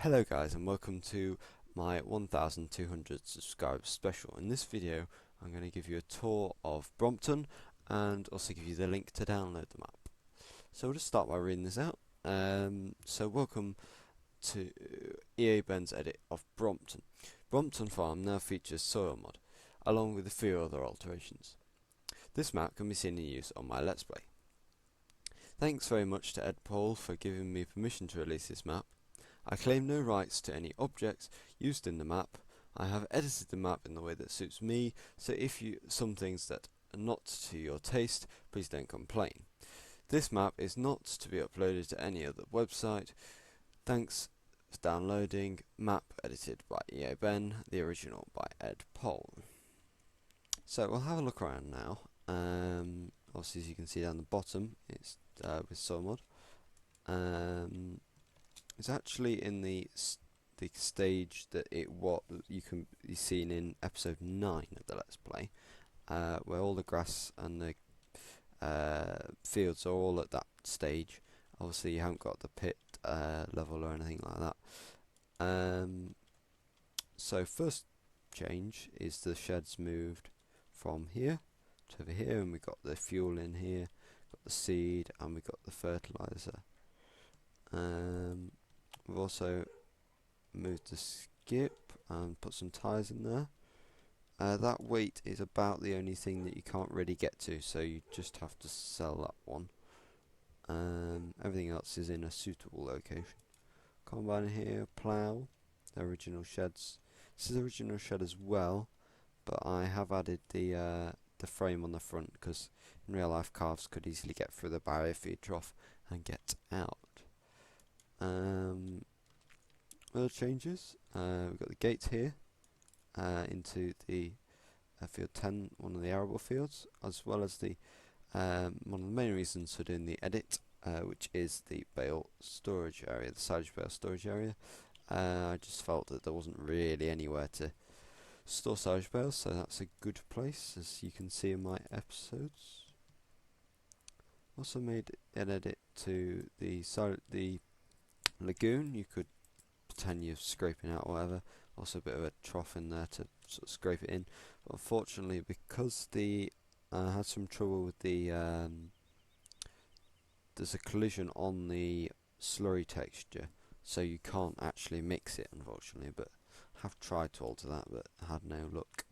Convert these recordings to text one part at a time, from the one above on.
Hello guys, and welcome to my 1200 subscribers special. In this video I'm going to give you a tour of Brompton and also give you the link to download the map. So we'll just start by reading this out. So welcome to EA Ben's edit of Brompton. Brompton Farm now features soil mod, along with a few other alterations. This map can be seen in use on my Let's Play. Thanks very much to Ed Paul for giving me permission to release this map. I claim no rights to any objects used in the map. I have edited the map in the way that suits me, so if some things that are not to your taste, please don't complain. This map is not to be uploaded to any other website. Thanks for downloading. Map edited by EA Ben, the original by Ed Paul. So we'll have a look around now. Obviously, as you can see down the bottom, it's with soil mod. It's actually in the stage that you can be seen in episode 9 of the Let's Play, where all the grass and the fields are all at that stage. Obviously you haven't got the pit level or anything like that. So first change is the sheds moved from here to over here, and we've got the fuel in here, got the seed, and we've got the fertilizer. We've also moved the skip and put some tyres in there. That weight is about the only thing that you can't really get to, so you just have to sell that one. Everything else is in a suitable location. Combine here, plough, the original sheds. This is the original shed as well, but I have added the frame on the front because in real life calves could easily get through the barrier feed trough and get out. Other changes, we've got the gate here into the field 10, one of the arable fields, as well as the one of the main reasons for doing the edit, which is the bale storage area, the silage bale storage area. I just felt that there wasn't really anywhere to store silage bales, so that's a good place, as you can see in my episodes. Also made an edit to the lagoon. You could pretend you're scraping out or whatever. Also a bit of a trough in there to sort of scrape it in. But unfortunately, because I had some trouble with the there's a collision on the slurry texture, so you can't actually mix it, unfortunately. But I have tried to alter that, but had no luck.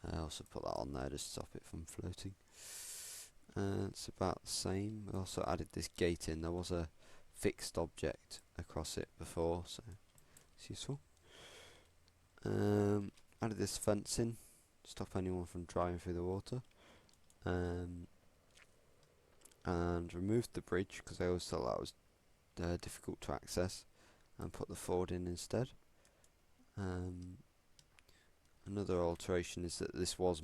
I also put that on there to stop it from floating. It's about the same. We also added this gate in. There was a fixed object across it before, so it's useful. Added this fence in, stop anyone from driving through the water, and removed the bridge because I always thought that was difficult to access, and put the ford in instead. Another alteration is that this was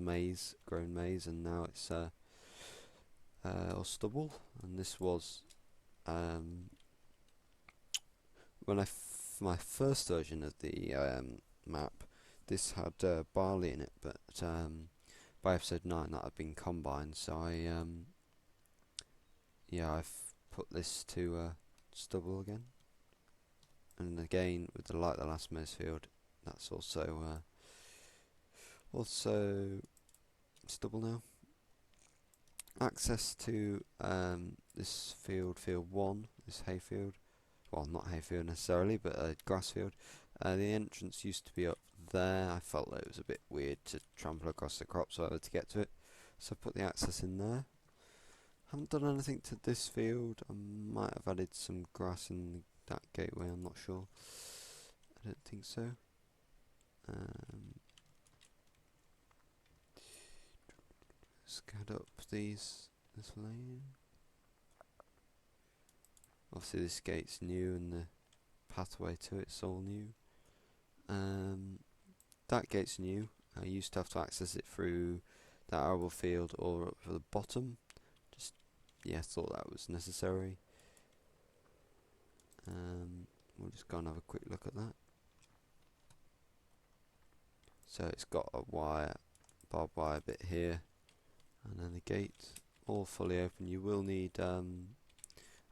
grown maize, and now it's all stubble. And this was when my first version of the map, this had barley in it, but by episode 9 that had been combined, so I've put this to stubble again. And again, with the last maize field, that's also stubble now. Access to this field 1, this hayfield. Well, not hayfield necessarily, but a grass field. The entrance used to be up there. I felt that it was a bit weird to trample across the crops to get to it, so I put the access in there. Haven't done anything to this field. I might have added some grass in that gateway, I'm not sure. I don't think so. Let's get up this lane. Obviously this gate's new and the pathway to it's all new. That gate's new. I used to have to access it through that arable field or up to the bottom. Just, thought that was necessary. We'll just go and have a quick look at that. So it's got a barbed wire bit here, and then the gate all fully open. You will need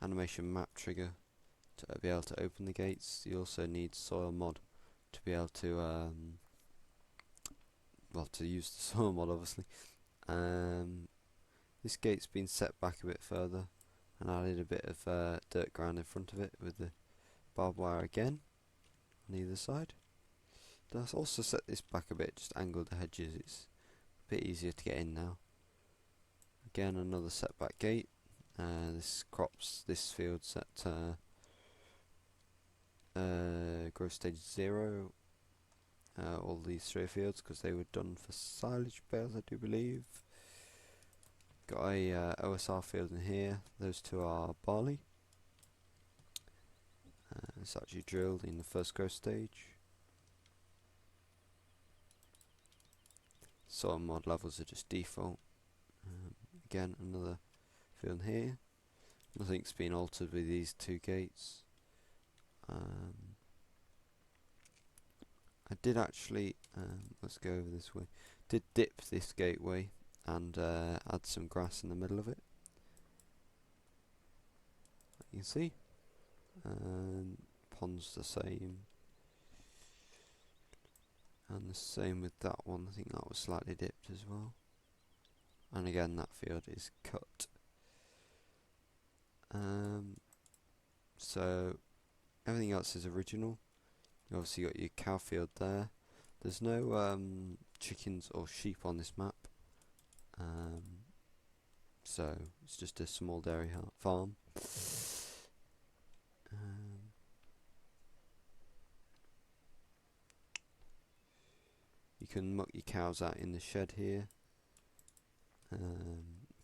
animation map trigger to be able to open the gates. You also need soil mod to be able to well, to use the soil mod obviously. This gate's been set back a bit further and added a bit of dirt ground in front of it with the barbed wire again on either side. Let's also set this back a bit, just angle the hedges. It's a bit easier to get in now. Again, another setback gate. This crops this field set growth stage 0. All these 3 fields because they were done for silage bales, I do believe. Got a OSR field in here. Those 2 are barley. It's actually drilled in the first growth stage. Soil mod levels are just default. Again, another field here. Nothing's been altered with these 2 gates. I did actually, let's go over this way, did dip this gateway and add some grass in the middle of it. You can see. Pond's the same. And the same with that one, I think that was slightly dipped as well. And again, that field is cut. So everything else is original. You obviously got your cow field there. There's no chickens or sheep on this map. So it's just a small dairy farm. You can muck your cows out in the shed here.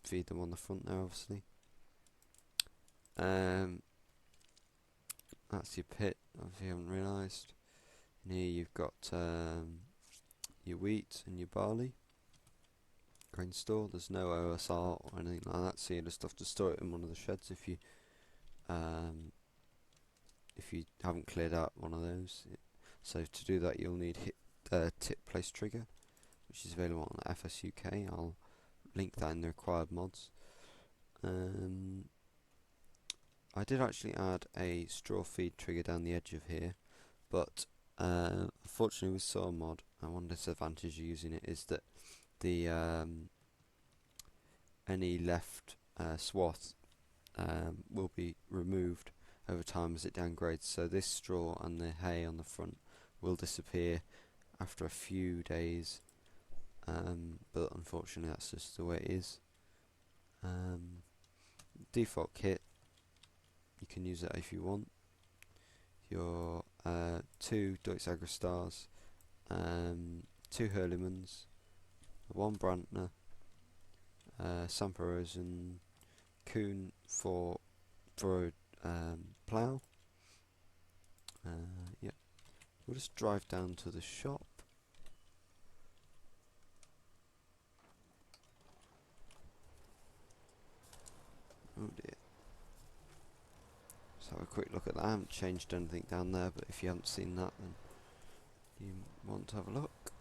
Feed them on the front there, obviously. That's your pit, if you haven't realised. And here you've got your wheat and your barley. Grain store. There's no OSR or anything like that, so you just have to store it in one of the sheds if you haven't cleared out one of those. So to do that, you'll need tip place trigger, which is available on FSUK. I'll link that in the required mods. I did actually add a straw feed trigger down the edge of here, but unfortunately with soil mod, one disadvantage of using it is that the any left swath will be removed over time as it downgrades, so this straw and the hay on the front will disappear after a few days, but unfortunately that's just the way it is. Default kit, you can use that if you want. Your 2 Deutz Agri Stars, 2 Hurlemans, 1 Brantner, Samperos and Kuhn for plough. Yeah, we'll just drive down to the shop. Oh dear. Let's have a quick look at that. I haven't changed anything down there, but if you haven't seen that, then you want to have a look.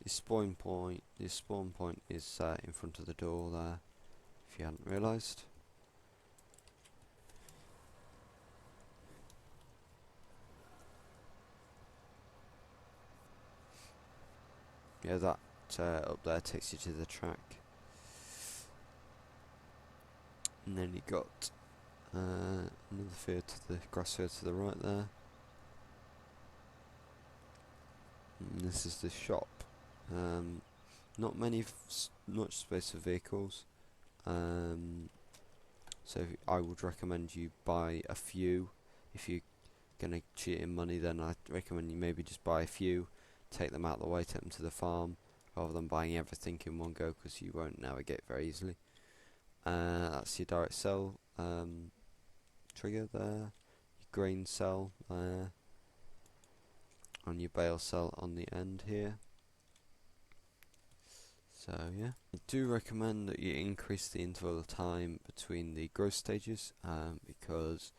Your spawn point is in front of the door there, if you hadn't realised. Yeah, that up there takes you to the track. And then you got another field to the grass field to the right there. And this is the shop. Not much space for vehicles. So I would recommend you buy a few. If you're gonna cheat in money, then I'd recommend you maybe just buy a few, take them out of the way, take them to the farm, rather than buying everything in one go, because you won't navigate very easily. That's your direct cell trigger there, your grain cell there, and your bale cell on the end here. So yeah, I do recommend that you increase the interval of time between the growth stages, because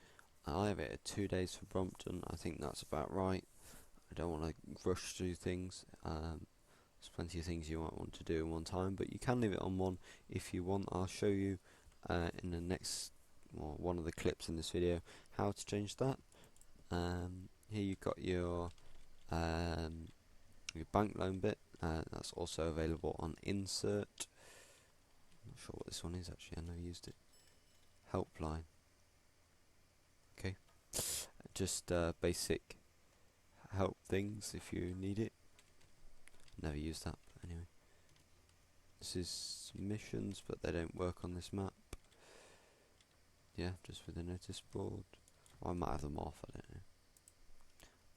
I have it at 2 days for Brompton. I think that's about right. I don't want to rush through things, There's plenty of things you might want to do in one time, but you can leave it on one if you want. I'll show you in the next, well, one of the clips in this video, how to change that. Here you've got your bank loan bit. That's also available on insert. I'm not sure what this one is actually, I never used it. Helpline. Okay, just basic help things if you need it. Never used that, but anyway. This is missions, but they don't work on this map. Yeah, just with the notice board. I might have them off, I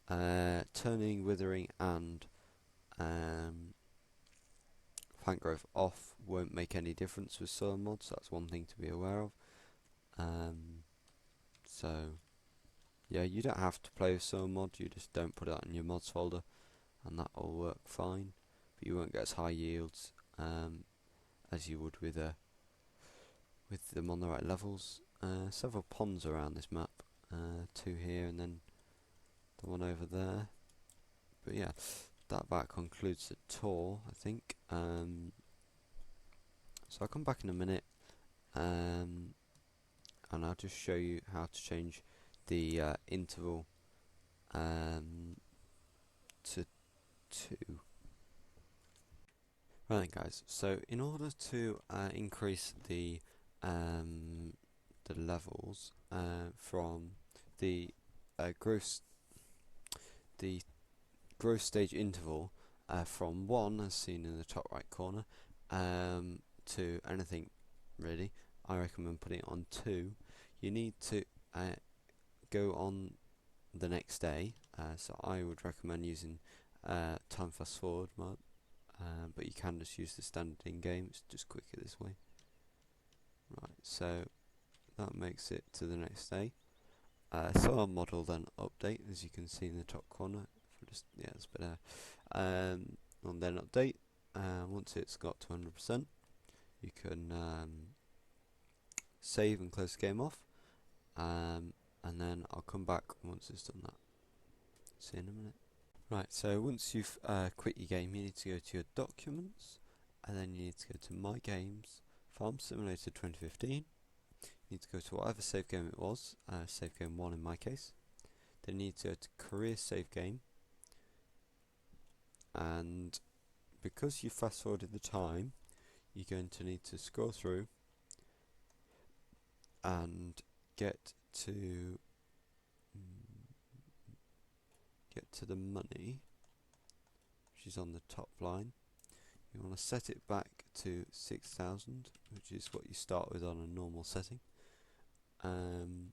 don't know. Turning, withering, and plant growth off won't make any difference with soil mods. That's one thing to be aware of. So yeah, you don't have to play with soil mod. You just don't put it in your mods folder, and that will work fine. But you won't get as high yields as you would with them on the right levels. Several ponds around this map. 2 here and then the one over there. But yeah, that concludes the tour, I think. So I'll come back in a minute, and I'll just show you how to change the interval to 2. Right then, guys, so in order to increase the levels from the growth stage interval from 1, as seen in the top right corner, to anything really, I recommend putting it on 2. You need to go on the next day, so I would recommend using time fast forward mode, but you can just use the standard in game. It's just quicker this way. Right, so that makes it to the next day. So our model then update, as you can see in the top corner. Yeah, it's better. And then update. Once it's got to 100%, you can save and close the game off. And then I'll come back once it's done that. See you in a minute. Right, so once you've quit your game, you need to go to your documents, and then you need to go to My Games, Farm Simulator 2015. You need to go to whatever save game it was, save game 1 in my case. Then you need to go to Career Save Game, and because you fast forwarded the time, you're going to need to scroll through and get to the money, which is on the top line. You want to set it back to 6,000, which is what you start with on a normal setting. And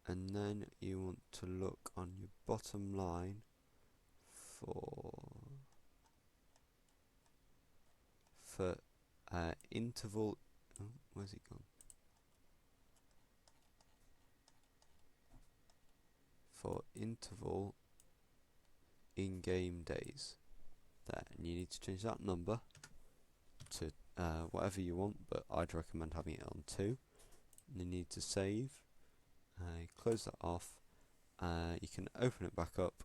then you want to look on your bottom line for interval. Oh, where's it gone? For interval in-game days there, and you need to change that number to whatever you want, but I'd recommend having it on 2. And you need to save, close that off. You can open it back up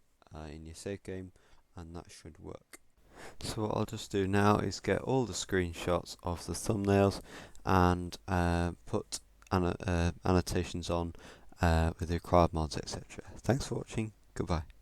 in your save game, and that should work. So what I'll just do now is get all the screenshots of the thumbnails and put annotations on with the required mods, etc. Thanks for watching. Goodbye.